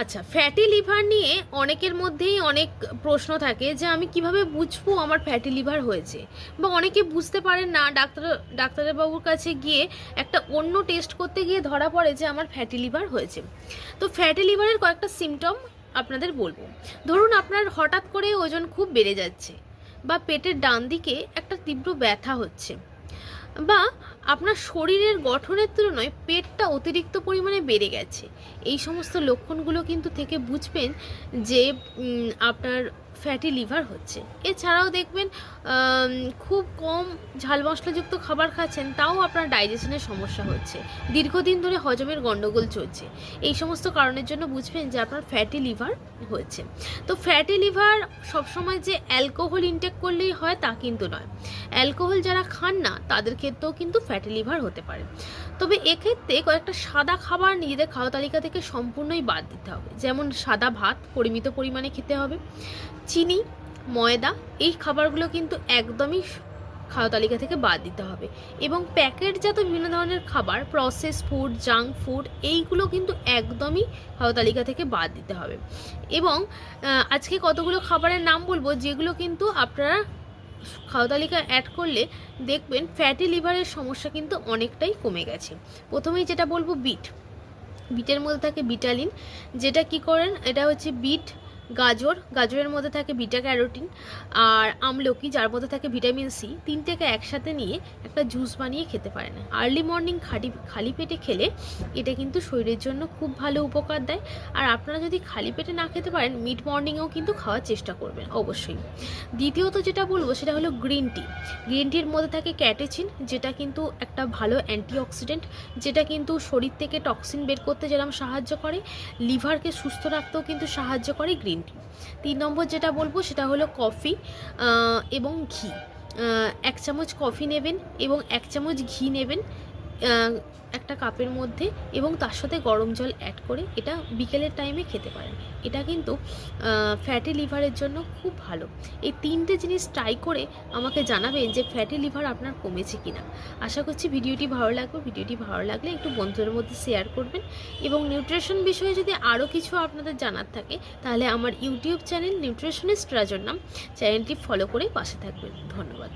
আচ্ছা, fatty liver নিয়ে অনেকের মধ্যেই অনেক প্রশ্ন থাকে যে আমি কিভাবে বুঝবো আমার ফ্যাটি লিভার হয়েছে, বা অনেকে বুঝতে পারেন না, ডাক্তারবাবুর কাছে গিয়ে একটা অন্য টেস্ট করতে গিয়ে ধরা পড়ে যে আমার ফ্যাটি লিভার হয়েছে। তো ফ্যাটি লিভারের কয়েকটা সিমটম আপনাদের বলবো। ধরুন আপনার হঠাৎ করে ওজন খুব বেড়ে যাচ্ছে, বা পেটের ডান দিকে একটা তীব্র ব্যথা হচ্ছে, বা আপনার শরীরের গঠনের তুলনায় পেটটা অতিরিক্ত পরিমাণে বেড়ে গেছে। এই সমস্ত লক্ষণগুলো কিন্তু থেকে বুঝবেন যে আপনার ফ্যাটি লিভার হচ্ছে। এছাড়াও দেখবেন খুব কম ঝাল মশলাযুক্ত খাবার খাচ্ছেন, তাও আপনার ডাইজেশনের সমস্যা হচ্ছে, দীর্ঘদিন ধরে হজমের গণ্ডগোল চলছে। এই সমস্ত কারণের জন্য বুঝবেন যে আপনার ফ্যাটি লিভার হয়েছে। তো ফ্যাটি লিভার সবসময় যে অ্যালকোহল ইনটেক করলেই হয় তা কিন্তু নয়। অ্যালকোহল যারা খান না তাদের ক্ষেত্রেও কিন্তু ফ্যাটি লিভার হতে পারে। তবে এক্ষেত্রে কয়েকটা সাদা খাবার নিজেদের খাওয়া তালিকা থেকে সম্পূর্ণই বাদ দিতে হবে। যেমন সাদা ভাত পরিমিত পরিমাণে খেতে হবে, চিনি, ময়দা এই খাবারগুলো কিন্তু একদমই খাওয়া তালিকা থেকে বাদ দিতে হবে, এবং প্যাকেটজাত বিভিন্ন ধরনের খাবার, প্রসেস ফুড, জাঙ্ক ফুড এইগুলো কিন্তু একদমই খাওয়া তালিকা থেকে বাদ দিতে হবে। এবং আজকে কতগুলো খাবারের নাম বলবো যেগুলো কিন্তু আপনারা খাওয়া তালিকা অ্যাড করলে দেখবেন ফ্যাটি লিভারের সমস্যা কিন্তু অনেকটাই কমে গেছে। প্রথমেই যেটা বলবো, বিটের মধ্যে থাকে বিটালিন, যেটা কি করেন, এটা হচ্ছে বিট, গাজরের মধ্যে থাকে বিটা ক্যারোটিন, আর আমলকি যার মধ্যে থাকে ভিটামিন সি। তিনটেকে একসাথে নিয়ে একটা জুস বানিয়ে খেতে পারেন। আর্লি মর্নিং খালি পেটে খেলে এটা কিন্তু শরীরের জন্য খুব ভালো উপকার দেয়। আর আপনারা যদি খালি পেটে না খেতে পারেন, মিড মর্নিংয়েও কিন্তু খাওয়ার চেষ্টা করবেন অবশ্যই। দ্বিতীয়ত যেটা বলবো সেটা হলো গ্রিন টির মধ্যে থাকে ক্যাটেচিন, যেটা কিন্তু একটা ভালো অ্যান্টিঅক্সিডেন্ট, যেটা কিন্তু শরীর থেকে টক্সিন বের করতে যেরকম সাহায্য করে, লিভারকে সুস্থ রাখতেও কিন্তু সাহায্য করে গ্রিন টি। 3 নম্বর যেটা বলবো সেটা হলো কফি এবং ঘি। 1 চামচ কফি নেবেন এবং 1 চামচ ঘি নেবেন একটা কাপের মধ্যে, এবং তার সাথে গরম জল অ্যাড করে এটা বিকেলের টাইমে খেতে পারেন। এটা কিন্তু ফ্যাটি লিভারের জন্য খুব ভালো। এই 3টে জিনিস ট্রাই করে আমাকে জানাবেন যে ফ্যাটি লিভার আপনার কমেছে কিনা। আশা করছি ভিডিওটি ভালো লাগবে। ভিডিওটি ভালো লাগলে একটু বন্ধুদের মধ্যে শেয়ার করবেন, এবং নিউট্রিশন বিষয়ে যদি আরও কিছু আপনাদের জানার থাকে তাহলে আমার ইউটিউব চ্যানেল নিউট্রিশনিস্ট রাজর নাম চ্যানেলটি ফলো করে পাশে থাকবেন। ধন্যবাদ।